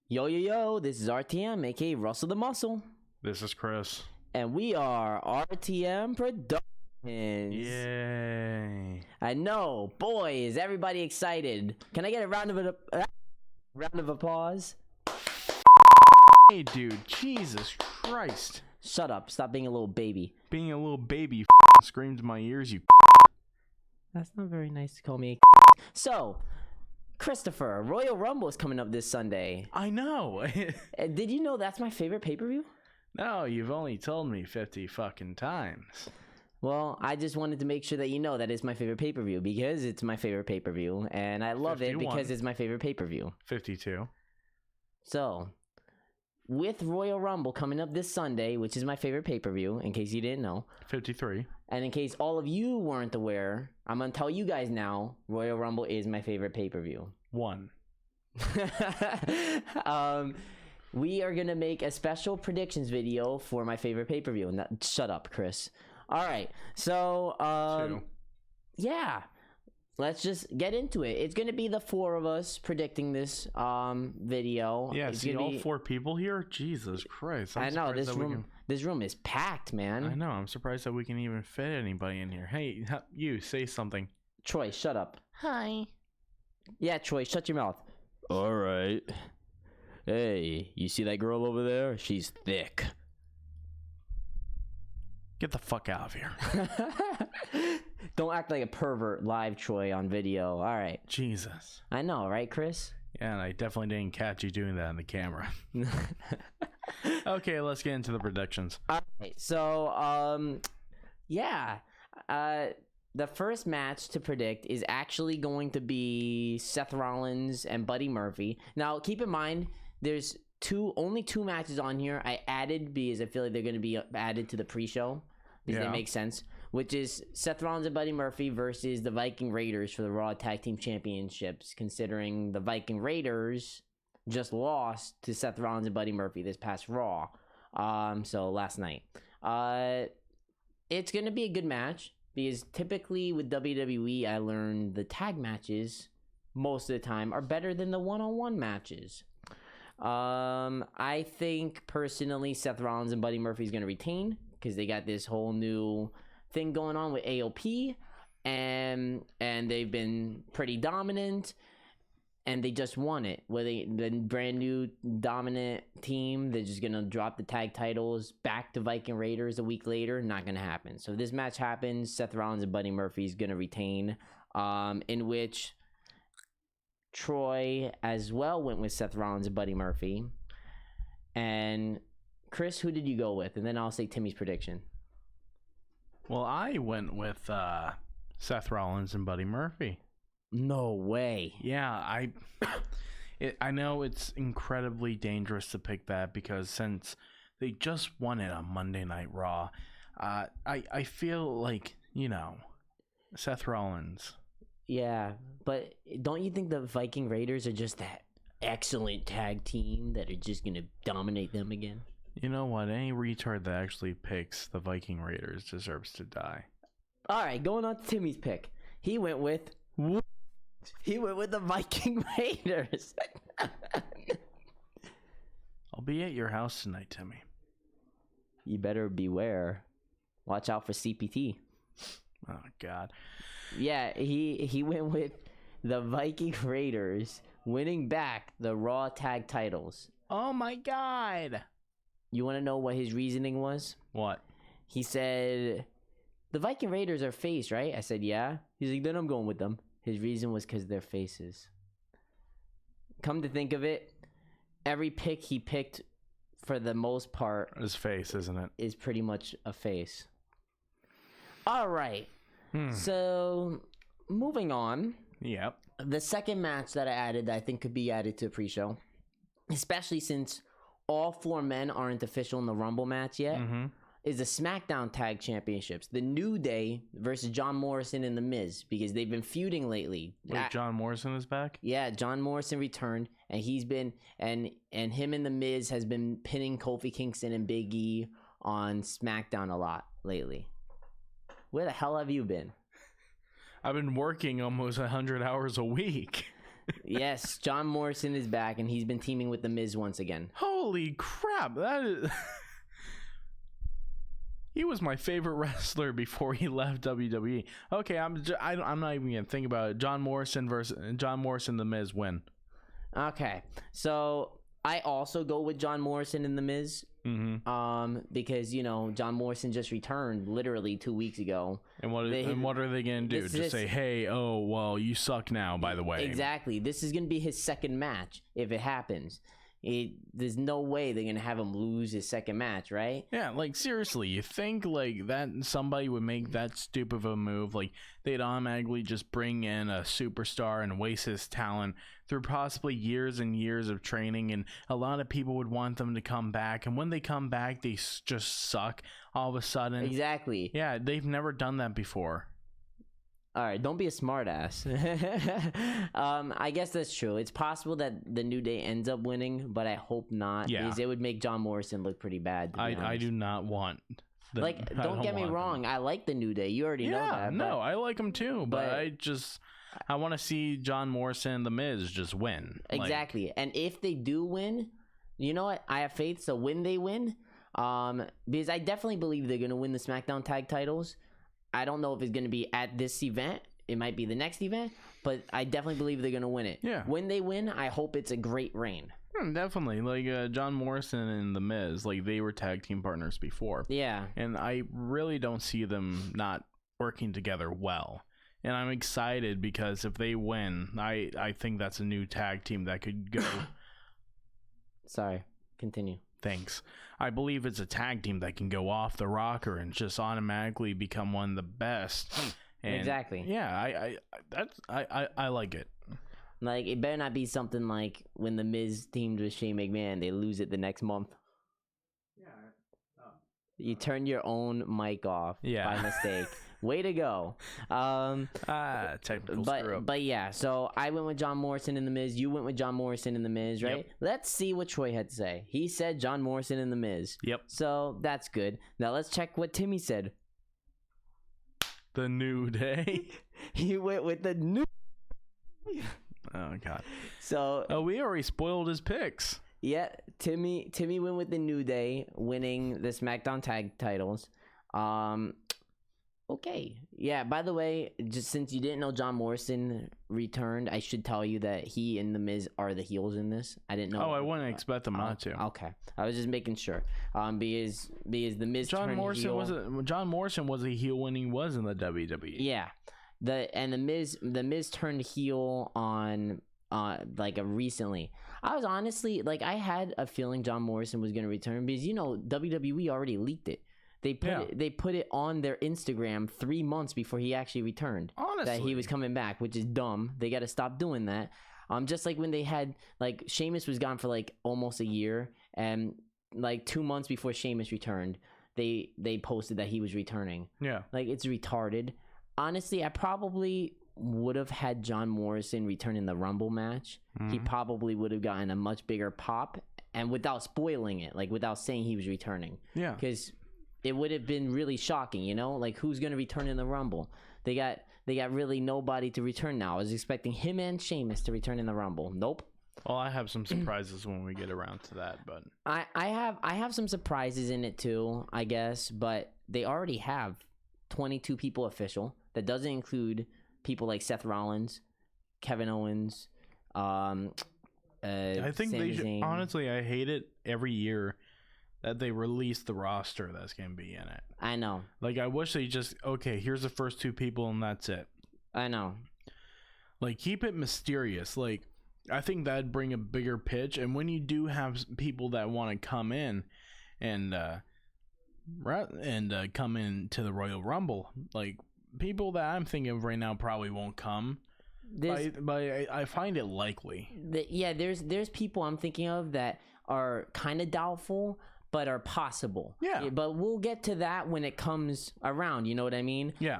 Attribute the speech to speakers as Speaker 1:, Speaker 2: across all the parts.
Speaker 1: Yo, yo, yo, this is RTM, aka Russell the Muscle.
Speaker 2: This is Chris.
Speaker 1: And we are RTM Productions.
Speaker 2: Yay.
Speaker 1: I know, boy, is everybody excited. Can I get a round of applause?
Speaker 2: Hey, dude, Jesus Christ.
Speaker 1: Shut up, stop being a little baby.
Speaker 2: Being a little baby screamed in my ears, you.
Speaker 1: That's not very nice to call me a So, Christopher, Royal Rumble is coming up this Sunday.
Speaker 2: I know.
Speaker 1: Did you know that's my favorite pay-per-view?
Speaker 2: No, you've only told me 50 fucking times.
Speaker 1: Well, I just wanted to make sure that you know that it's my favorite pay-per-view because it's my favorite pay-per-view, and I love
Speaker 2: 51.
Speaker 1: it because it's my favorite pay-per-view.
Speaker 2: 52.
Speaker 1: So, with Royal Rumble coming up this Sunday, which is my favorite pay-per-view, in case you didn't know,
Speaker 2: 53.
Speaker 1: and in case all of you weren't aware, I'm going to tell you guys now, Royal Rumble is my favorite pay-per-view.
Speaker 2: 1.
Speaker 1: We are going to make a special predictions video for my favorite pay-per-view. And shut up, Chris. All right. So,
Speaker 2: 2.
Speaker 1: yeah. Let's just get into it. It's going to be the four of us predicting this video.
Speaker 2: Yeah,
Speaker 1: it's
Speaker 2: see
Speaker 1: gonna
Speaker 2: all
Speaker 1: be...
Speaker 2: 4 people here? Jesus Christ.
Speaker 1: I know, this room is packed, man.
Speaker 2: I know, I'm surprised that we can even fit anybody in here. Hey, you, say something.
Speaker 1: Troy, shut up.
Speaker 2: Hi.
Speaker 1: Yeah, Troy, shut your mouth. All right. Hey, you see that girl over there? She's thick.
Speaker 2: Get the fuck out of here.
Speaker 1: Don't act like a pervert live, Troy, on video. All right.
Speaker 2: Jesus.
Speaker 1: I know, right, Chris?
Speaker 2: Yeah, and I definitely didn't catch you doing that on the camera. Okay, let's get into the predictions.
Speaker 1: All right. So, yeah. The first match to predict is actually going to be Seth Rollins and Buddy Murphy. Now, keep in mind, there's only two matches on here I added because I feel like they're going to be added to the pre-show because they make sense, which is Seth Rollins and Buddy Murphy versus the Viking Raiders for the Raw Tag Team Championships, considering the Viking Raiders just lost to Seth Rollins and Buddy Murphy this past Raw, so last night. It's going to be a good match because typically with WWE, I learned the tag matches most of the time are better than the one-on-one matches. I think personally Seth Rollins and Buddy Murphy is going to retain because they got this whole new thing going on with AOP, and they've been pretty dominant, and they just won it with the brand new dominant team. They're just going to drop the tag titles back to Viking Raiders a week later. Not going to happen. So if this match happens, Seth Rollins and Buddy Murphy is going to retain, in which Troy as well went with Seth Rollins and Buddy Murphy. And Chris, who did you go with? And then I'll say Timmy's prediction.
Speaker 2: Well, I went with Seth Rollins and Buddy Murphy.
Speaker 1: No way.
Speaker 2: Yeah, I know it's incredibly dangerous to pick that because since they just won it on Monday Night Raw, I feel like, Seth Rollins.
Speaker 1: Yeah, but don't you think the Viking Raiders are just that excellent tag team that are just going to dominate them again?
Speaker 2: You know what? Any retard that actually picks the Viking Raiders deserves to die.
Speaker 1: All right, going on to Timmy's pick. He went with the Viking Raiders.
Speaker 2: I'll be at your house tonight, Timmy.
Speaker 1: You better beware. Watch out for CPT.
Speaker 2: Oh, God.
Speaker 1: Yeah, he went with the Viking Raiders winning back the Raw tag titles.
Speaker 2: Oh, my God.
Speaker 1: You want to know what his reasoning was?
Speaker 2: What?
Speaker 1: He said, the Viking Raiders are face, right? I said, yeah. He's like, then I'm going with them. His reason was because they're faces. Come to think of it, every pick he picked for the most part...
Speaker 2: His face, isn't it?
Speaker 1: ...is pretty much a face. All right. So, moving on.
Speaker 2: Yep.
Speaker 1: The second match that I added that I think could be added to a pre-show, especially since all 4 men aren't official in the Rumble match yet, is the SmackDown Tag Championships. The New Day versus John Morrison and The Miz, because they've been feuding lately.
Speaker 2: Wait, John Morrison is back?
Speaker 1: Yeah, John Morrison returned, and he's been, and him and The Miz has been pinning Kofi Kingston and Big E on SmackDown a lot lately. Where the hell have you been?
Speaker 2: I've been working almost 100 hours a week.
Speaker 1: Yes, John Morrison is back, and he's been teaming with The Miz once again.
Speaker 2: Holy crap! That is. He was my favorite wrestler before he left WWE. Okay, I'm not even gonna think about it. John Morrison, The Miz win.
Speaker 1: Okay, so I also go with John Morrison and The Miz. Because John Morrison just returned literally 2 weeks ago.
Speaker 2: And what are they gonna do? Just say, hey, oh well, you suck now. By the way,
Speaker 1: exactly. This is gonna be his second match if it happens. There's no way they're gonna have him lose his second match, right?
Speaker 2: Yeah, like seriously, you think like that somebody would make that stupid of a move? Like they'd automatically just bring in a superstar and waste his talent through possibly years and years of training, and a lot of people would want them to come back, and when they come back, they just suck all of a sudden.
Speaker 1: Exactly.
Speaker 2: Yeah, they've never done that before.
Speaker 1: All right, don't be a smartass. I guess that's true. It's possible that the New Day ends up winning, but I hope not.
Speaker 2: Yeah.
Speaker 1: Because it would make John Morrison look pretty bad.
Speaker 2: I do not want.
Speaker 1: Don't get me wrong. I like the New Day. You already know that.
Speaker 2: No, I like them too. But I want to see John Morrison and The Miz just win.
Speaker 1: Exactly. And if they do win, you know what? I have faith. So when they win, because I definitely believe they're going to win the SmackDown tag titles. I don't know if it's going to be at this event. It might be the next event, but I definitely believe they're going to win it.
Speaker 2: Yeah.
Speaker 1: When they win, I hope it's a great reign.
Speaker 2: Definitely. Like John Morrison and The Miz, like they were tag team partners before.
Speaker 1: Yeah.
Speaker 2: And I really don't see them not working together well. And I'm excited because if they win, I think that's a new tag team that could go.
Speaker 1: Sorry. Continue.
Speaker 2: Thanks. I believe it's a tag team that can go off the rocker and just automatically become one of the best. And
Speaker 1: exactly.
Speaker 2: Yeah, I like it.
Speaker 1: Like, it better not be something like when the Miz teamed with Shane McMahon, they lose it the next month. Yeah. You turn your own mic off by mistake. Way to go.
Speaker 2: Technical screw up.
Speaker 1: But yeah, so I went with John Morrison and The Miz. You went with John Morrison and The Miz, right?
Speaker 2: Yep.
Speaker 1: Let's see what Troy had to say. He said John Morrison and The Miz.
Speaker 2: Yep.
Speaker 1: So that's good. Now let's check what Timmy said.
Speaker 2: The New Day.
Speaker 1: He went with the New.
Speaker 2: Oh God.
Speaker 1: So.
Speaker 2: We already spoiled his picks.
Speaker 1: Yeah, Timmy went with the New Day, winning the SmackDown tag titles. Okay. Yeah, by the way, just since you didn't know John Morrison returned, I should tell you that he and The Miz are the heels in this. I didn't know.
Speaker 2: Oh, I wouldn't expect them not to.
Speaker 1: Okay. I was just making sure. Because The Miz
Speaker 2: John
Speaker 1: turned
Speaker 2: Morrison
Speaker 1: heel.
Speaker 2: John Morrison was a heel when he was in the WWE.
Speaker 1: Yeah. The Miz turned heel on recently. I was honestly I had a feeling John Morrison was going to return because WWE already leaked it. They put it on their Instagram 3 months before he actually returned.
Speaker 2: Honestly,
Speaker 1: that he was coming back, which is dumb. They got to stop doing that. Just like when they had Sheamus was gone for almost a year, and 2 months before Sheamus returned, they posted that he was returning.
Speaker 2: Yeah,
Speaker 1: it's retarded. Honestly, I probably would have had John Morrison return in the Rumble match. Mm-hmm. He probably would have gotten a much bigger pop, and without spoiling it, without saying he was returning.
Speaker 2: Yeah,
Speaker 1: because it would have been really shocking, who's going to return in the Rumble? They got really nobody to return now. I was expecting him and Sheamus to return in the Rumble. Nope.
Speaker 2: Well, I have some surprises when we get around to that, but
Speaker 1: I have some surprises in it too, I guess, but they already have 22 people official. That doesn't include people like Seth Rollins, Kevin Owens,
Speaker 2: I think
Speaker 1: Sami
Speaker 2: they should,
Speaker 1: Zayn.
Speaker 2: honestly, I hate it every year that they release the roster that's going to be in it.
Speaker 1: I know.
Speaker 2: I wish they just, okay, here's the first 2 people and that's it.
Speaker 1: I know.
Speaker 2: Keep it mysterious. I think that'd bring a bigger pitch. And when you do have people that want to come in and come into the Royal Rumble, people that I'm thinking of right now probably won't come. But I find it likely.
Speaker 1: There's people I'm thinking of that are kind of doubtful, but are possible.
Speaker 2: Yeah.
Speaker 1: But we'll get to that when it comes around. You know what I mean?
Speaker 2: Yeah.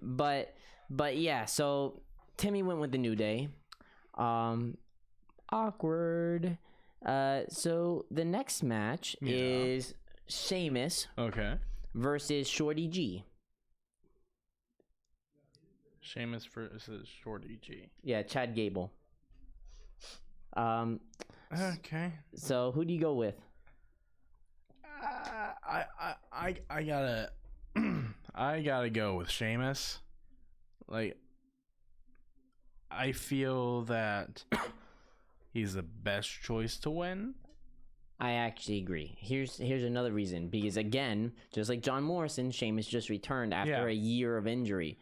Speaker 1: But yeah. So Timmy went with the New Day. Awkward. So the next match is Sheamus.
Speaker 2: Okay.
Speaker 1: Versus Shorty G.
Speaker 2: Sheamus versus Shorty G.
Speaker 1: Yeah, Chad Gable.
Speaker 2: Okay.
Speaker 1: So who do you go with?
Speaker 2: I gotta I gotta go with Sheamus. Like, I feel that he's the best choice to win.
Speaker 1: I actually agree. Here's another reason, because again, just like John Morrison, Sheamus just returned after a year of injury,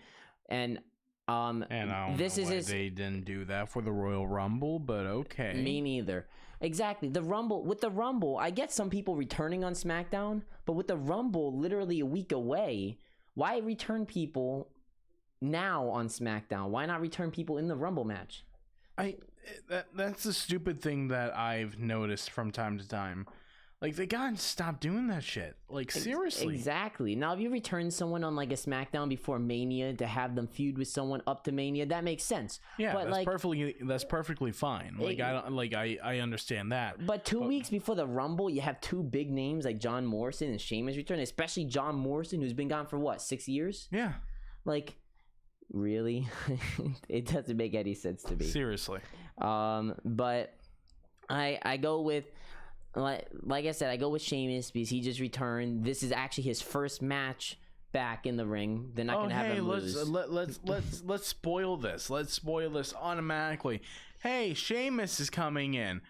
Speaker 1: and
Speaker 2: I don't
Speaker 1: this
Speaker 2: know
Speaker 1: is
Speaker 2: why
Speaker 1: his.
Speaker 2: they didn't do that for the Royal Rumble, but okay.
Speaker 1: Me neither. Exactly. The Rumble, I get some people returning on SmackDown, but with the Rumble literally a week away, why return people now on SmackDown? Why not return people in the Rumble match?
Speaker 2: That's a stupid thing that I've noticed from time to time. Like, they gotta stop doing that shit. Like, seriously.
Speaker 1: Exactly. Now, if you return someone on like a SmackDown before Mania to have them feud with someone up to Mania, that makes sense.
Speaker 2: Yeah,
Speaker 1: but
Speaker 2: that's perfectly fine. Like, I understand that.
Speaker 1: But 2 weeks before the Rumble, you have two big names like John Morrison and Sheamus return, especially John Morrison, who's been gone for what, 6 years?
Speaker 2: Yeah.
Speaker 1: Like, really? It doesn't make any sense to me.
Speaker 2: Seriously.
Speaker 1: But I go with, like I said, I go with Sheamus because he just returned. This is actually his first match back in the ring. They're not gonna have him lose.
Speaker 2: Let's spoil this. Let's spoil this automatically. Hey, Sheamus is coming in.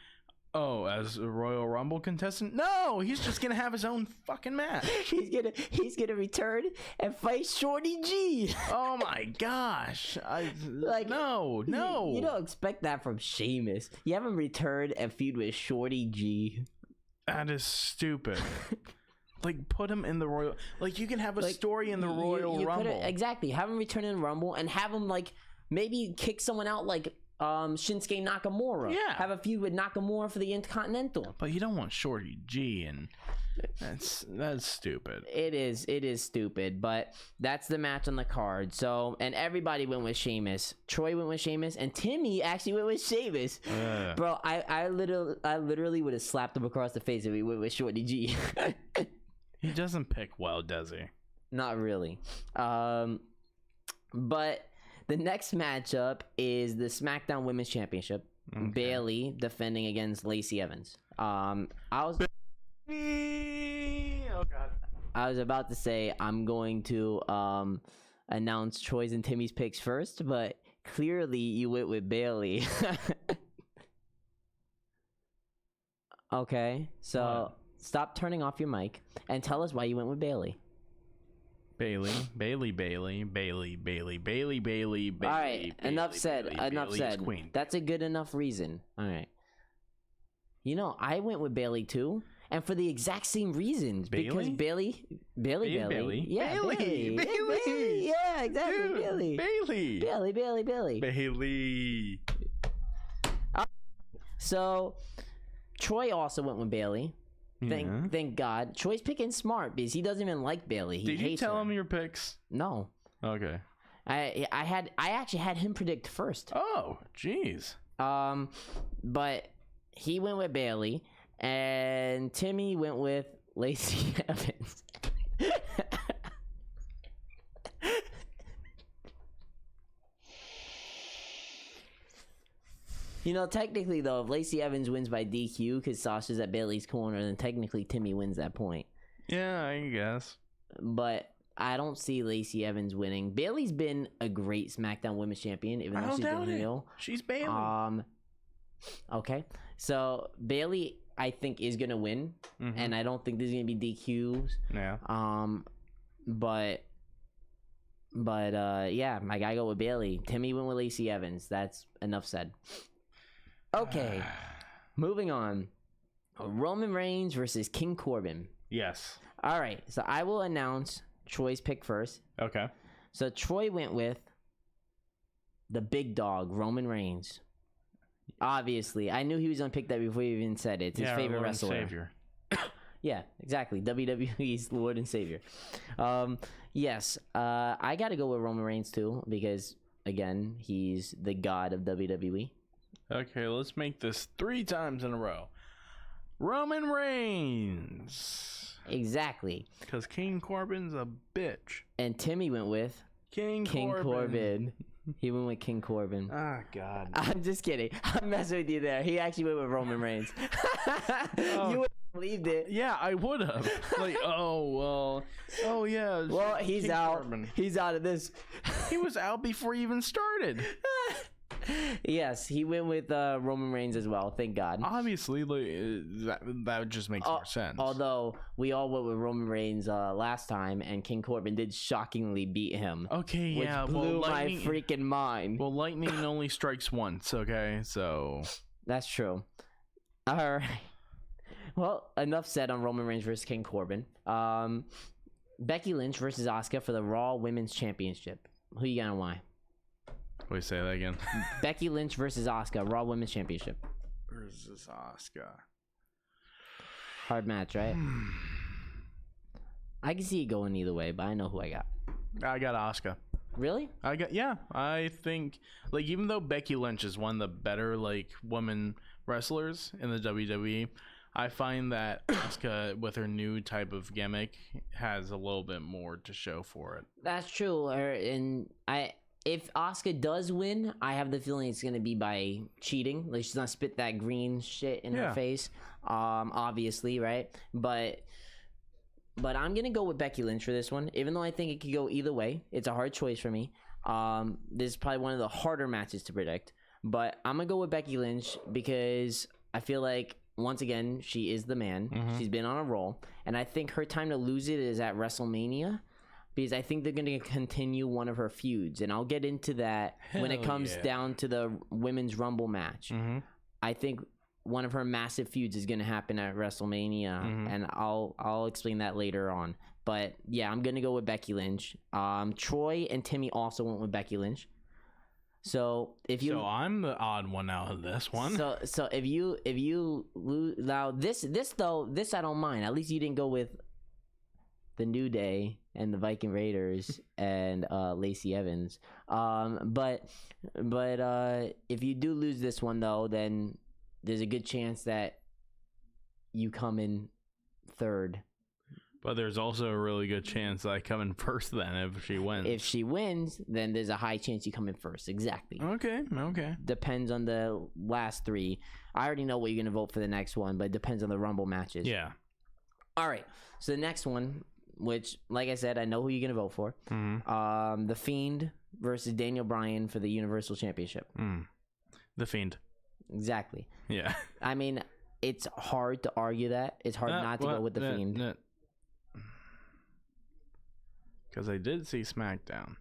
Speaker 2: Oh, as a Royal Rumble contestant? No, he's just gonna have his own fucking match.
Speaker 1: he's gonna return and fight Shorty G.
Speaker 2: Oh my gosh! No.
Speaker 1: You don't expect that from Sheamus. You have him return and feud with Shorty G.
Speaker 2: That is stupid. Like, put him in the Royal. Like, you can have a story in the Royal Rumble.
Speaker 1: Exactly. Have him return in the Rumble and have him like maybe kick someone out like Shinsuke Nakamura.
Speaker 2: Yeah.
Speaker 1: Have a feud with Nakamura for the Intercontinental.
Speaker 2: But you don't want Shorty G, and that's stupid.
Speaker 1: It is stupid, but that's the match on the card. So, and everybody went with Sheamus. Troy went with Sheamus, and Timmy actually went with Sheamus. Bro, I literally would have slapped him across the face if he went with Shorty G.
Speaker 2: He doesn't pick well, does he?
Speaker 1: Not really. But the next matchup is the SmackDown Women's Championship. Okay. Bayley defending against Lacey Evans. Oh God. I was about to say I'm going to announce Troy's and Timmy's picks first, but clearly you went with Bayley. Okay, so stop turning off your mic and tell us why you went with Bayley.
Speaker 2: Bayley.
Speaker 1: All right, enough said. That's a good enough reason. All right. You know, I went with Bayley too, and for the exact same reasons.
Speaker 2: Bayley?
Speaker 1: Because Bayley. Yeah,
Speaker 2: Bayley.
Speaker 1: Yeah, exactly.
Speaker 2: Dude,
Speaker 1: Bayley.
Speaker 2: Bayley.
Speaker 1: So, Troy also went with Bayley. Thank God. Troy's picking smart because he doesn't even like Bayley.
Speaker 2: Did you tell him your picks?
Speaker 1: No.
Speaker 2: Okay.
Speaker 1: I actually had him predict first.
Speaker 2: Oh, jeez.
Speaker 1: But he went with Bayley, and Timmy went with Lacey Evans. You know, technically, though, if Lacey Evans wins by DQ because Sasha's at Bayley's corner, then technically Timmy wins that point.
Speaker 2: Yeah, I guess.
Speaker 1: But I don't see Lacey Evans winning. Bayley's been a great SmackDown Women's Champion, even though she's been heel.
Speaker 2: She's Bayley.
Speaker 1: Okay. So, Bayley, I think, is going to win. Mm-hmm. And I don't think there's going to be DQs.
Speaker 2: Yeah.
Speaker 1: But yeah, I gotta go with Bayley. Timmy went with Lacey Evans. That's enough said. Okay, moving on. Roman Reigns versus King Corbin.
Speaker 2: Yes.
Speaker 1: All right, so I will announce Troy's pick first.
Speaker 2: Okay.
Speaker 1: So Troy went with the big dog, Roman Reigns. Obviously, I knew he was gonna pick that before he even said it. It's his favorite wrestler.
Speaker 2: Savior.
Speaker 1: Yeah, exactly. WWE's Lord and Savior. Yes, I got to go with Roman Reigns too because, again, he's the god of WWE.
Speaker 2: Okay, let's make this 3 times in a row. Roman Reigns.
Speaker 1: Exactly.
Speaker 2: Because King Corbin's a bitch.
Speaker 1: And Timmy went with
Speaker 2: King Corbin.
Speaker 1: He went with King Corbin.
Speaker 2: Ah, God.
Speaker 1: I'm just kidding. I'm messing with you there. He actually went with Roman Reigns. You would have believed it.
Speaker 2: Yeah, I would have. Like, oh yeah.
Speaker 1: Well, he's
Speaker 2: King
Speaker 1: out.
Speaker 2: Corbin.
Speaker 1: He's out of this.
Speaker 2: He was out before he even started.
Speaker 1: Yes, he went with Roman Reigns as well. Thank God.
Speaker 2: Obviously, like, that just makes more sense.
Speaker 1: Although we all went with Roman Reigns last time, and King Corbin did shockingly beat him.
Speaker 2: Okay,
Speaker 1: Which
Speaker 2: yeah.
Speaker 1: blew my freaking mind.
Speaker 2: Well, lightning only strikes once. Okay, so
Speaker 1: That's true. All right. Well, enough said on Roman Reigns versus King Corbin. Becky Lynch versus Asuka for the Raw Women's Championship. Who you got and why?
Speaker 2: wait, say that again.
Speaker 1: Becky Lynch versus Asuka, Raw Women's Championship.
Speaker 2: Versus Asuka.
Speaker 1: Hard match, right? I can see it going either way, but I know who I got.
Speaker 2: I got Asuka.
Speaker 1: Really?
Speaker 2: I think, like, even though Becky Lynch is one of the better, like, women wrestlers in the WWE, I find that Asuka, with her new type of gimmick, has a little bit more to show for it.
Speaker 1: That's true. If Asuka does win, I have the feeling it's gonna be by cheating. Like, she's gonna spit that green shit in her face. Obviously, right? But I'm gonna go with Becky Lynch for this one, even though I think it could go either way. It's a hard choice for me. This is probably one of the harder matches to predict, but I'm gonna go with Becky Lynch because I feel like, once again, she is the man. She's been on a roll, and I think her time to lose it is at WrestleMania, because I think they're going to continue one of her feuds, and I'll get into that when it comes down to the Women's Rumble match. I think one of her massive feuds is going to happen at WrestleMania, and I'll explain that later on. But yeah, I'm going to go with Becky Lynch. Troy and Timmy also went with Becky Lynch. So
Speaker 2: I'm the odd one out of this one.
Speaker 1: So if you lose now, this I don't mind. At least you didn't go with the New Day and the Viking Raiders and Lacey Evans. But if you do lose this one though, then there's a good chance that you come in third.
Speaker 2: But there's also a really good chance that I come in first then if she wins.
Speaker 1: If she wins, then there's a high chance you come in first. Exactly.
Speaker 2: Okay.
Speaker 1: Depends on the last three. I already know what you're going to vote for the next one, but it depends on the Rumble matches.
Speaker 2: Yeah.
Speaker 1: All right. So the next one, which, like I said, I know who you're going to vote for. The Fiend versus Daniel Bryan for the Universal Championship.
Speaker 2: The Fiend.
Speaker 1: Exactly.
Speaker 2: Yeah.
Speaker 1: I mean, it's hard to argue that. It's hard not to go with the Fiend.
Speaker 2: Because I did see SmackDown.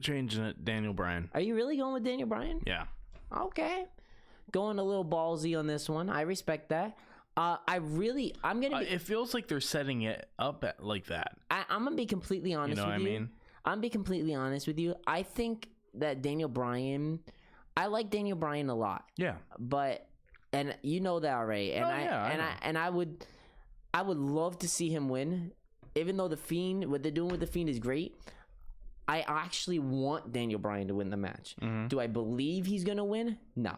Speaker 2: Changing it, Daniel Bryan.
Speaker 1: Are you really going with Daniel Bryan?
Speaker 2: Yeah.
Speaker 1: Okay. Going a little ballsy on this one. I respect that. I'm gonna be,
Speaker 2: it feels like they're setting it up like that.
Speaker 1: I'm gonna be completely honest with you.
Speaker 2: I mean?
Speaker 1: I'm gonna be completely honest with you. I think that Daniel Bryan, I like Daniel Bryan a lot.
Speaker 2: Yeah.
Speaker 1: But, and you know that already. And I would love to see him win. Even though the Fiend, what they're doing with the Fiend is great, I actually want Daniel Bryan to win the match. Do I believe he's gonna win? No.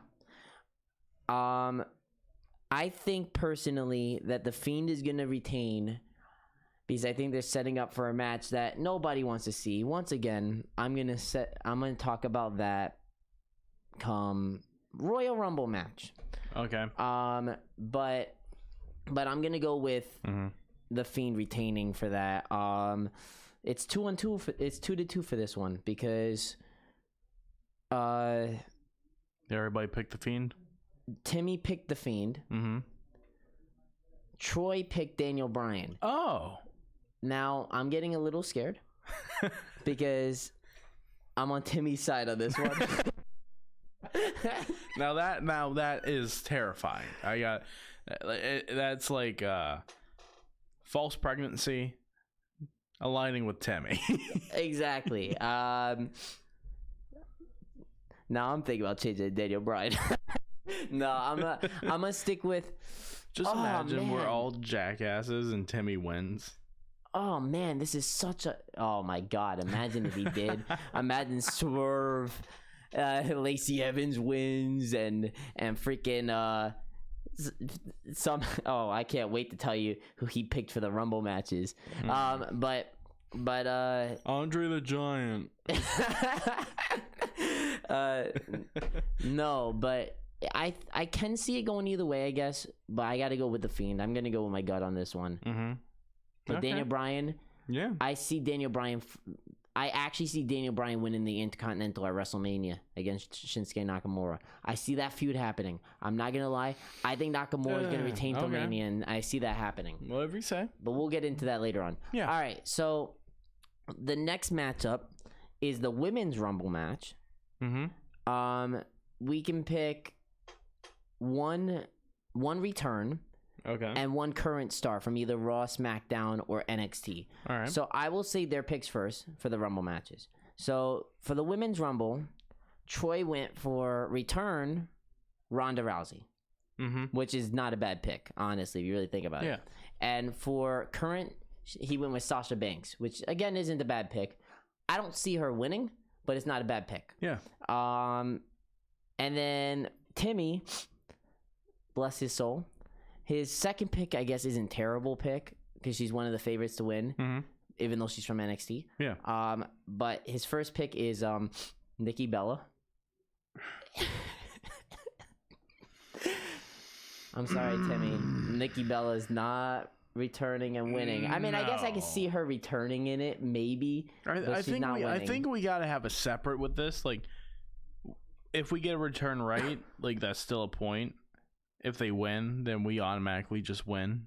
Speaker 1: I think personally that the Fiend is gonna retain, because I think they're setting up for a match that nobody wants to see. Once again, I'm gonna talk about that come Royal Rumble match.
Speaker 2: Okay.
Speaker 1: But I'm gonna go with the Fiend retaining for that. It's 2-2. It's 2-2 for this one because
Speaker 2: everybody picked the Fiend.
Speaker 1: Timmy picked the Fiend. Troy picked Daniel Bryan.
Speaker 2: Oh.
Speaker 1: Now I'm getting a little scared because I'm on Timmy's side on this one.
Speaker 2: Now that is terrifying. That's like false pregnancy aligning with Timmy.
Speaker 1: Exactly. Now I'm thinking about changing Daniel Bryan. No, I'm gonna stick with.
Speaker 2: Just imagine we're all jackasses and Timmy wins.
Speaker 1: Oh man, this is such a. Oh my god! Imagine if he did. Imagine Swerve, Lacey Evans wins, and freaking some. I can't wait to tell you who he picked for the Rumble matches. But
Speaker 2: Andre the Giant.
Speaker 1: No, but I can see it going either way, I guess. But I got to go with the Fiend. I'm gonna go with my gut on this one. But Daniel Bryan.
Speaker 2: Yeah.
Speaker 1: I see Daniel Bryan. I actually see Daniel Bryan winning the Intercontinental at WrestleMania against Shinsuke Nakamura. I see that feud happening. I'm not going to lie. I think Nakamura is going to retain till Mania, and I see that happening.
Speaker 2: Whatever you say.
Speaker 1: But we'll get into that later on.
Speaker 2: Yeah.
Speaker 1: All right. So the next matchup is the Women's Rumble match. We can pick one return.
Speaker 2: Okay.
Speaker 1: And one current star from either Raw, SmackDown, or NXT.
Speaker 2: All right.
Speaker 1: So I will say their picks first for the Rumble matches. So for the Women's Rumble, Troy went for return Ronda Rousey, which is not a bad pick, honestly, if you really think about it. And for current, he went with Sasha Banks, which, again, isn't a bad pick. I don't see her winning, but it's not a bad pick.
Speaker 2: Yeah.
Speaker 1: And then Timmy, bless his soul. His second pick, I guess, isn't a terrible pick because she's one of the favorites to win, even though she's from NXT.
Speaker 2: Yeah.
Speaker 1: But his first pick is Nikki Bella. I'm sorry, Timmy. Nikki Bella is not returning and winning. I mean, I guess I could see her returning in it, maybe.
Speaker 2: I think we gotta have a separate with this. Like, if we get a return right, like that's still a point. If they win, then we automatically just win.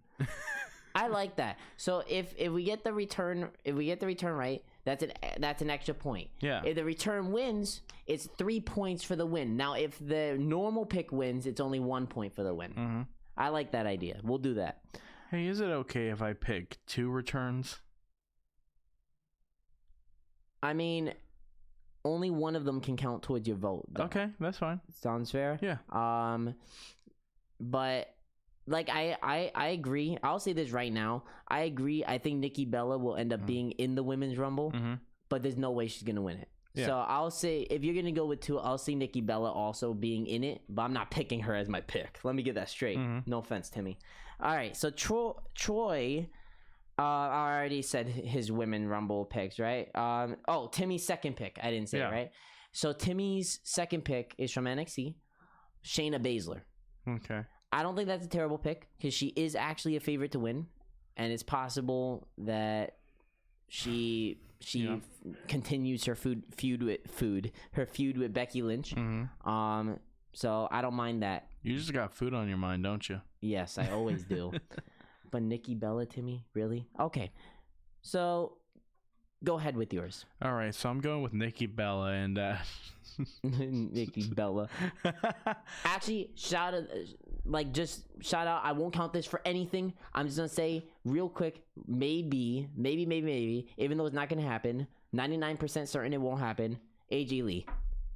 Speaker 1: I like that. So if we get the return, right, that's an extra point.
Speaker 2: Yeah.
Speaker 1: If the return wins, it's 3 points for the win. Now, if the normal pick wins, it's only 1 point for the win. I like that idea. We'll do that.
Speaker 2: Hey, is it okay if I pick 2 returns?
Speaker 1: I mean, only one of them can count towards your vote, though.
Speaker 2: Okay, that's fine.
Speaker 1: Sounds fair?
Speaker 2: Yeah.
Speaker 1: But like I agree. I'll say this right now. I agree. I think Nikki Bella will end up being in the Women's Rumble, but there's no way she's gonna win it. Yeah. So I'll say if you're gonna go with 2, I'll say Nikki Bella also being in it, but I'm not picking her as my pick. Let me get that straight. No offense, Timmy. All right. So Troy, I already said his Women Rumble picks, right? Timmy's second pick. I didn't say it, right? So Timmy's second pick is from NXT, Shayna Baszler.
Speaker 2: Okay.
Speaker 1: I don't think that's a terrible pick because she is actually a favorite to win, and it's possible that she continues her feud with Becky Lynch. So I don't mind that.
Speaker 2: You just got food on your mind, don't you?
Speaker 1: Yes, I always do. But Nikki Bella, Timmy, really? Okay, so go ahead with yours.
Speaker 2: All right, so I'm going with Nikki Bella and
Speaker 1: Nikki Bella. Actually, shout out. I won't count this for anything. I'm just gonna say real quick. Maybe. Even though it's not gonna happen, 99% certain it won't happen. AJ Lee,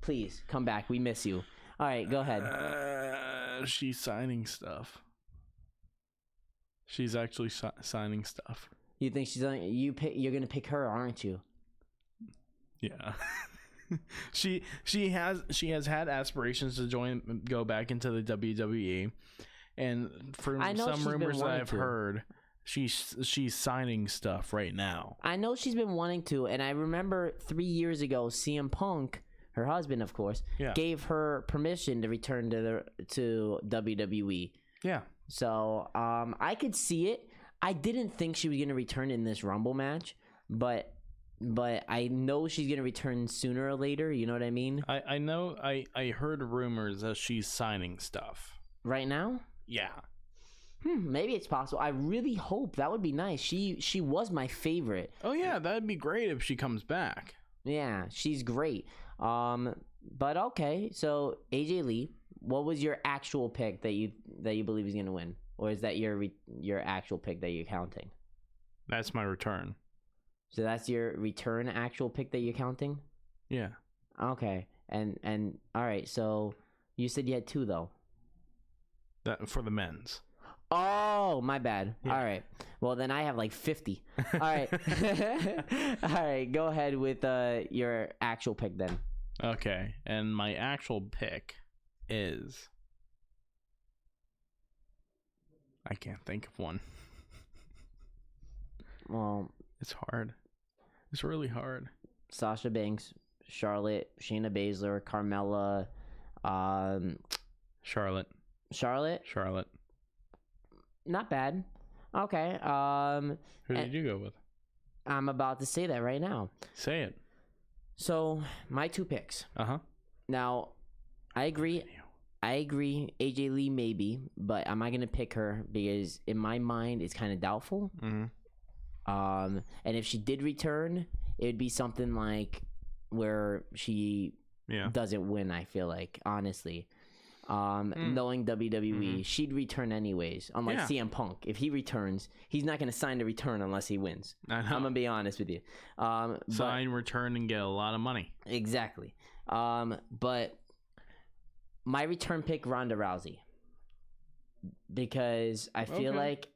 Speaker 1: please come back. We miss you. All right, go ahead.
Speaker 2: She's signing stuff. She's actually signing stuff.
Speaker 1: You think she's on? You're gonna pick her, aren't you?
Speaker 2: Yeah. she has had aspirations to go back into the WWE, and from some rumors that I've heard, she's signing stuff right now.
Speaker 1: I know she's been wanting to, and I remember 3 years ago, CM Punk, her husband, of course, gave her permission to return to WWE.
Speaker 2: Yeah.
Speaker 1: So I could see it. I didn't think she was gonna return in this Rumble match, but I know she's gonna return sooner or later. You know what I mean?
Speaker 2: I know. I heard rumors that she's signing stuff
Speaker 1: right now.
Speaker 2: Yeah.
Speaker 1: Maybe it's possible. I really hope. That would be nice. She was my favorite.
Speaker 2: Oh yeah, that'd be great if she comes back.
Speaker 1: Yeah, she's great. But okay. So AJ Lee, what was your actual pick that you believe is gonna win, or is that your actual pick that you're counting?
Speaker 2: That's my return.
Speaker 1: So that's your return actual pick that you're counting?
Speaker 2: Yeah.
Speaker 1: Okay. And all right. So you said you had 2 though.
Speaker 2: That for the men's.
Speaker 1: Oh, my bad. Yeah. All right. Well, then I have like 50. All right. All right. Go ahead with your actual pick then.
Speaker 2: Okay. And my actual pick is I can't think of one.
Speaker 1: Well,
Speaker 2: It's hard. It's really hard.
Speaker 1: Sasha Banks, Charlotte, Shayna Baszler, Carmella,
Speaker 2: Charlotte.
Speaker 1: Charlotte. Not bad. Okay.
Speaker 2: Who did you go with?
Speaker 1: I'm about to say that right now.
Speaker 2: Say it.
Speaker 1: So, my 2 picks.
Speaker 2: Uh-huh.
Speaker 1: Now, I agree. AJ Lee maybe, but I'm not going to pick her because in my mind it's kind of doubtful.
Speaker 2: Mm-hmm.
Speaker 1: And if she did return, it would be something like where she doesn't win, I feel like, honestly. Knowing WWE, she'd return anyways. Unlike CM Punk, if he returns, he's not going to sign to return unless he wins. I'm going to be honest with you.
Speaker 2: Sign, return, and get a lot of money.
Speaker 1: Exactly. But my return pick, Ronda Rousey, because I feel like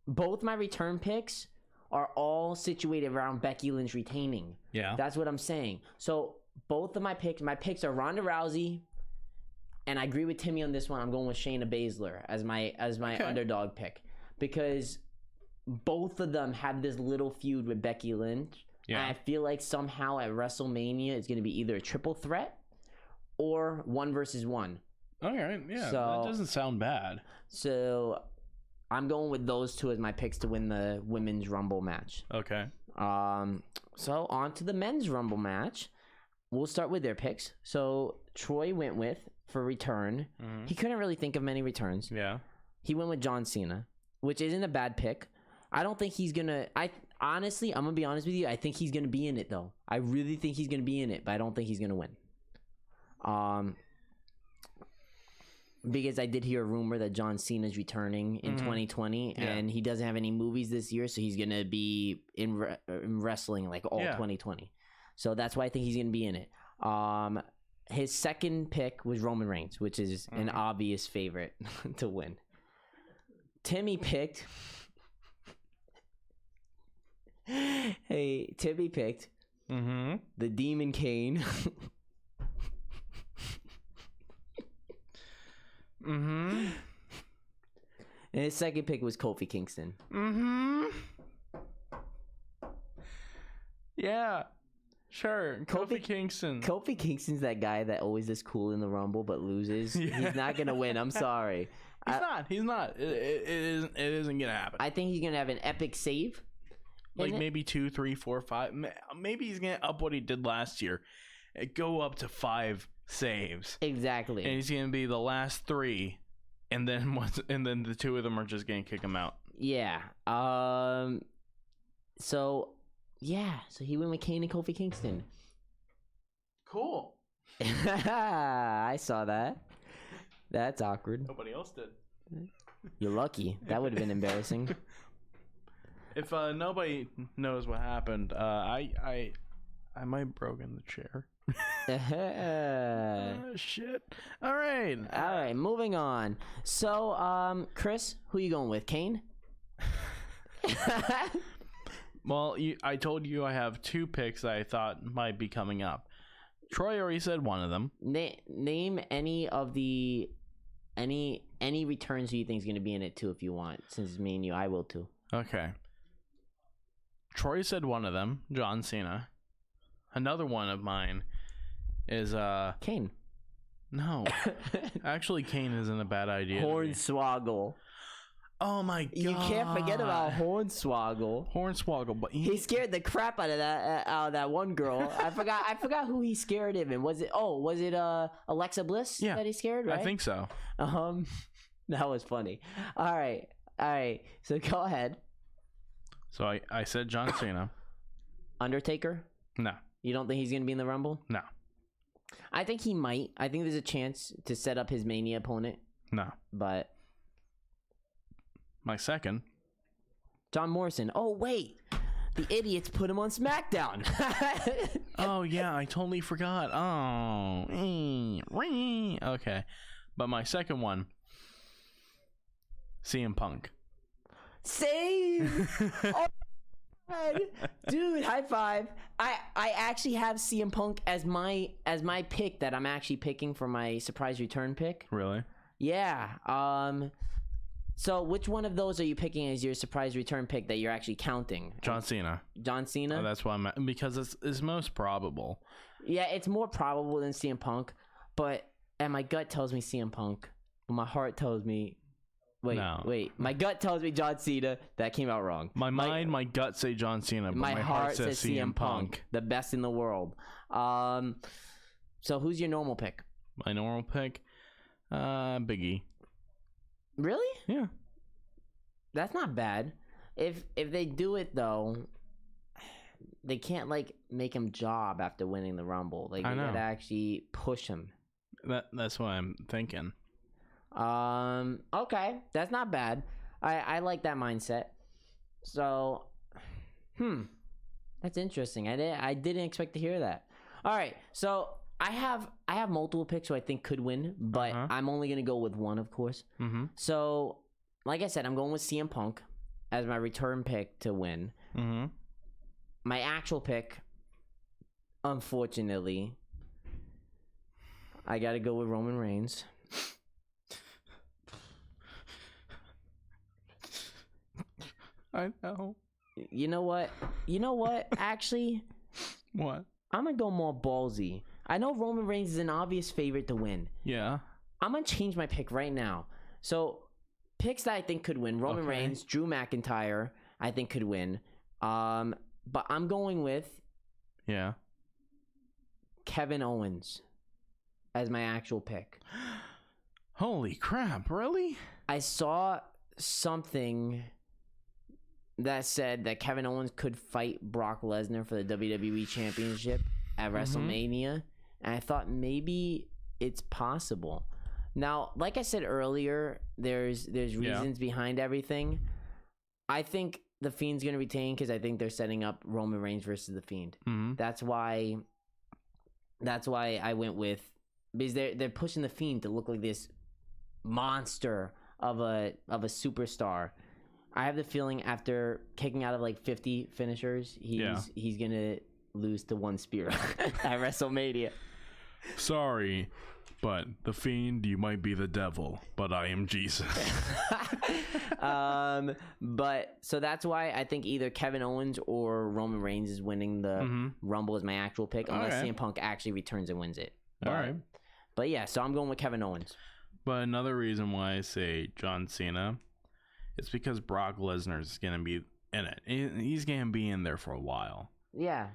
Speaker 1: both my return picks are all situated around Becky Lynch retaining.
Speaker 2: Yeah.
Speaker 1: That's what I'm saying. So both of my picks are Ronda Rousey, and I agree with Timmy on this one. I'm going with Shayna Baszler as my underdog pick because both of them have this little feud with Becky Lynch. Yeah. And I feel like somehow at WrestleMania it's going to be either a triple threat or 1 versus 1.
Speaker 2: All right. Yeah. So, that doesn't sound bad.
Speaker 1: So I'm going with those 2 as my picks to win the Women's Rumble match.
Speaker 2: Okay.
Speaker 1: So on to the Men's Rumble match. We'll start with their picks. So Troy went with for return. Mm-hmm. He couldn't really think of many returns.
Speaker 2: Yeah.
Speaker 1: He went with John Cena, which isn't a bad pick. I don't think he's gonna. Honestly, I'm gonna be honest with you. I think he's gonna be in it though. I really think he's gonna be in it, but I don't think he's gonna win. Because I did hear a rumor that John Cena's returning in 2020, and he doesn't have any movies this year, so he's gonna be in wrestling like all 2020. So that's why I think he's gonna be in it. His second pick was Roman Reigns, which is an obvious favorite to win. Timmy picked. Timmy picked the Demon Kane. And his second pick was Kofi Kingston.
Speaker 2: Yeah. Sure. Kofi Kingston.
Speaker 1: Kofi Kingston's that guy that always is cool in the Rumble but loses. Yeah. He's not going to win. I'm sorry.
Speaker 2: He's not. It isn't going to happen.
Speaker 1: I think he's going to have an epic save.
Speaker 2: Like maybe 2, 3, 4, 5. Maybe he's going to up what he did last year. Go up to 5 saves.
Speaker 1: Exactly.
Speaker 2: And he's going to be the last 3. And then the 2 of them are just going to kick him out.
Speaker 1: Yeah. So he went with Kane and Kofi Kingston.
Speaker 2: Cool.
Speaker 1: I saw that. That's awkward.
Speaker 2: Nobody else did.
Speaker 1: You're lucky. That would have been embarrassing.
Speaker 2: If nobody knows what happened, I might have broken the chair. Shit. All right.
Speaker 1: Moving on. So, Chris, who you going with? Kane?
Speaker 2: Well, I told you I have 2 picks that I thought might be coming up. Troy already said one of them.
Speaker 1: Name any of the any returns you think is going to be in it too, if you want. Since it's me and you, I will too.
Speaker 2: Okay. Troy said one of them, John Cena. Another one of mine is
Speaker 1: Kane.
Speaker 2: No, actually, Kane isn't a bad idea.
Speaker 1: Hornswoggle.
Speaker 2: Oh my god!
Speaker 1: You can't forget about Hornswoggle.
Speaker 2: Hornswoggle, but
Speaker 1: he scared the crap out of that one girl. I forgot who he scared him. And was it Alexa Bliss that he scared? Right?
Speaker 2: I think so.
Speaker 1: That was funny. All right. So go ahead.
Speaker 2: So I said John Cena.
Speaker 1: Undertaker?
Speaker 2: No.
Speaker 1: You don't think he's gonna be in the Rumble?
Speaker 2: No.
Speaker 1: I think he might. I think there's a chance to set up his Mania opponent.
Speaker 2: No.
Speaker 1: But
Speaker 2: my second,
Speaker 1: John Morrison. Oh wait, the idiots put him on SmackDown.
Speaker 2: Oh yeah, I totally forgot. Oh, okay. But my second one, CM Punk.
Speaker 1: Save! Oh my God. Dude, high five. I actually have CM Punk as my pick that I'm actually picking for my surprise return pick.
Speaker 2: Really?
Speaker 1: Yeah. So which one of those are you picking as your surprise return pick that you're actually counting?
Speaker 2: John Cena.
Speaker 1: John Cena?
Speaker 2: That's why because it's most probable.
Speaker 1: Yeah, it's more probable than CM Punk, and my gut tells me CM Punk, but my heart tells me wait. My gut tells me John Cena. That came out wrong.
Speaker 2: My gut say John Cena, but my heart says CM Punk.
Speaker 1: The best in the world. So who's your normal pick?
Speaker 2: My normal pick, Big E.
Speaker 1: Really?
Speaker 2: Yeah.
Speaker 1: That's not bad. If they do it though, they can't like make him job after winning the Rumble. Like they gotta actually push him.
Speaker 2: That's what I'm thinking.
Speaker 1: Okay, that's not bad. I like that mindset. So, that's interesting. I didn't expect to hear that. All right, so I have multiple picks who I think could win, but I'm only gonna go with one, of course.
Speaker 2: Mm-hmm.
Speaker 1: So, like I said, I'm going with CM Punk as my return pick to win.
Speaker 2: Mm-hmm.
Speaker 1: My actual pick, unfortunately, I gotta go with Roman Reigns.
Speaker 2: I know.
Speaker 1: You know what? Actually,
Speaker 2: what?
Speaker 1: I'm gonna go more ballsy. I know Roman Reigns is an obvious favorite to win.
Speaker 2: Yeah.
Speaker 1: I'm gonna change my pick right now. So, picks that I think could win: Roman Reigns, Drew McIntyre. I think could win. But I'm going with Kevin Owens as my actual pick.
Speaker 2: Holy crap! Really?
Speaker 1: I saw something that said that Kevin Owens could fight Brock Lesnar for the WWE Championship at WrestleMania, and I thought maybe it's possible. Now, like I said earlier, there's reasons behind everything. I think the Fiend's gonna retain because I think they're setting up Roman Reigns versus the Fiend.
Speaker 2: Mm-hmm.
Speaker 1: That's why I went with, because they're pushing the Fiend to look like this monster of a superstar. I have the feeling after kicking out of like 50 finishers, he's gonna lose to one spear at WrestleMania.
Speaker 2: Sorry, but the Fiend, you might be the devil, but I am Jesus.
Speaker 1: But so that's why I think either Kevin Owens or Roman Reigns is winning the Rumble as my actual pick, unless CM Punk actually returns and wins it.
Speaker 2: All right.
Speaker 1: But yeah, so I'm going with Kevin Owens.
Speaker 2: But another reason why I say John Cena, it's because Brock Lesnar is going to be in it. He's going to be in there for a while.
Speaker 1: Yeah.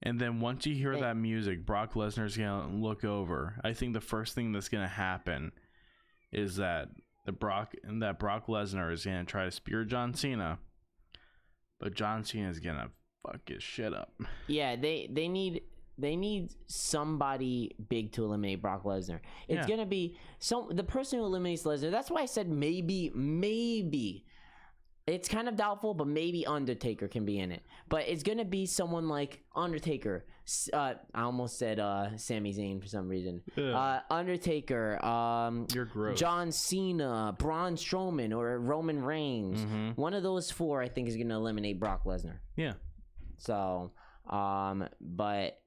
Speaker 2: And then once you hear that music, Brock Lesnar's going to look over. I think the first thing that's going to happen is that Brock Lesnar is going to try to spear John Cena, but John Cena is going to fuck his shit up. Yeah,
Speaker 1: they need somebody big to eliminate Brock Lesnar. It's going to be the person who eliminates Lesnar. That's why I said maybe. It's kind of doubtful, but maybe Undertaker can be in it. But it's going to be someone like Undertaker. I almost said Sami Zayn for some reason. Undertaker.
Speaker 2: You're gross.
Speaker 1: John Cena, Braun Strowman, or Roman Reigns. One of those four, I think, is going to eliminate Brock Lesnar.
Speaker 2: Yeah.
Speaker 1: So, but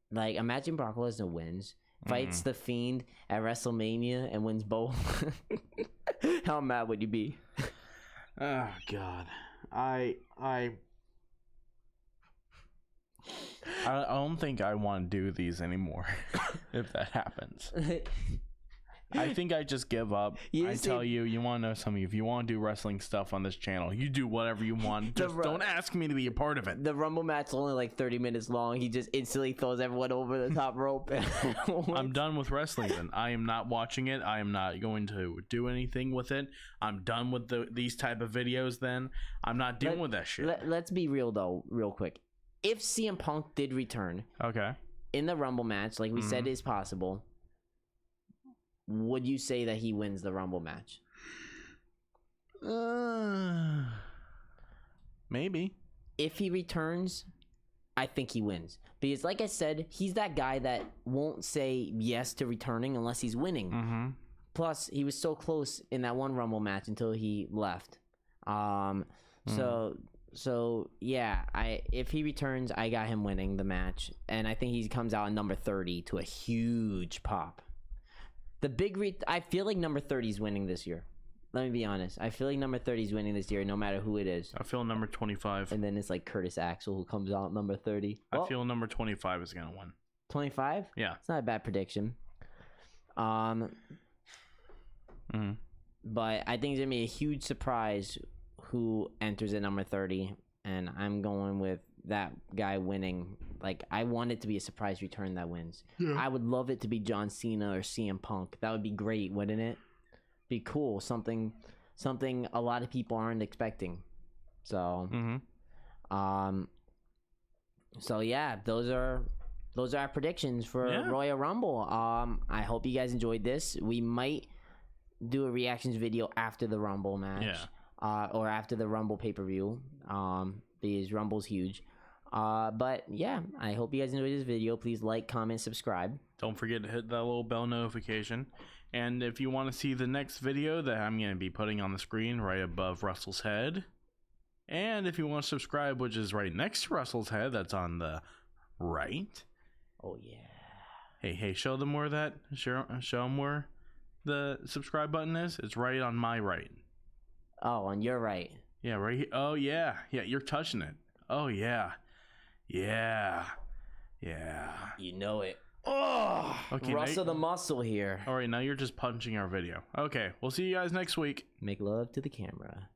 Speaker 1: like, imagine Brock Lesnar wins, fights the Fiend at WrestleMania, and wins both. How mad would you be?
Speaker 2: Oh God, I don't think I want to do these anymore. If that happens, I think I just give up. Tell you, you want to know something? If you want to do wrestling stuff on this channel, you do whatever you want. Just don't ask me to be a part of it.
Speaker 1: The Rumble match is only like 30 minutes long. He just instantly throws everyone over the top rope.
Speaker 2: I'm done with wrestling then. I am not watching it. I am not going to do anything with it. I'm done with these type of videos then. I'm not dealing with that shit.
Speaker 1: Let's be real though, real quick. If CM Punk did return in the Rumble match, like we said is possible, would you say that he wins the Rumble match?
Speaker 2: Maybe.
Speaker 1: If he returns, I think he wins. Because like I said, he's that guy that won't say yes to returning unless he's winning. Plus, he was so close in that one Rumble match until he left. So yeah, if he returns, I got him winning the match. And I think he comes out in number 30 to a huge pop. The big I feel like number 30 is winning this year. let me be honest. I feel like number 30 is winning this year, no matter who it is.
Speaker 2: I feel number 25.
Speaker 1: And then it's like Curtis Axel who comes out number 30.
Speaker 2: I feel number 25 is gonna win.
Speaker 1: 25?
Speaker 2: Yeah.
Speaker 1: It's not a bad prediction. But I think it's gonna be a huge surprise who enters at number 30, and I'm going with that guy winning. Like, I want it to be a surprise return that wins. Yeah. I would love it to be John Cena or CM Punk. That would be great, wouldn't it? Be cool. Something a lot of people aren't expecting. So, so yeah, those are our predictions for Royal Rumble. I hope you guys enjoyed this. We might do a reactions video after the Rumble match, or after the Rumble pay-per-view, because Rumble's huge. But yeah, I hope you guys enjoyed this video. Please like, comment, subscribe.
Speaker 2: Don't forget to hit that little bell notification. And if you want to see the next video that I'm going to be putting on the screen right above Russell's head, and if you want to subscribe, which is right next to Russell's head, that's on the right.
Speaker 1: Oh yeah.
Speaker 2: Hey, show them where that. Show them where the subscribe button is. It's right on my right.
Speaker 1: Oh, on your right.
Speaker 2: Yeah, right here. Oh yeah, you're touching it. Oh yeah. Yeah.
Speaker 1: You know it.
Speaker 2: Oh, okay.
Speaker 1: Russell the Muscle here.
Speaker 2: All right, now you're just punching our video. Okay, we'll see you guys next week.
Speaker 1: Make love to the camera.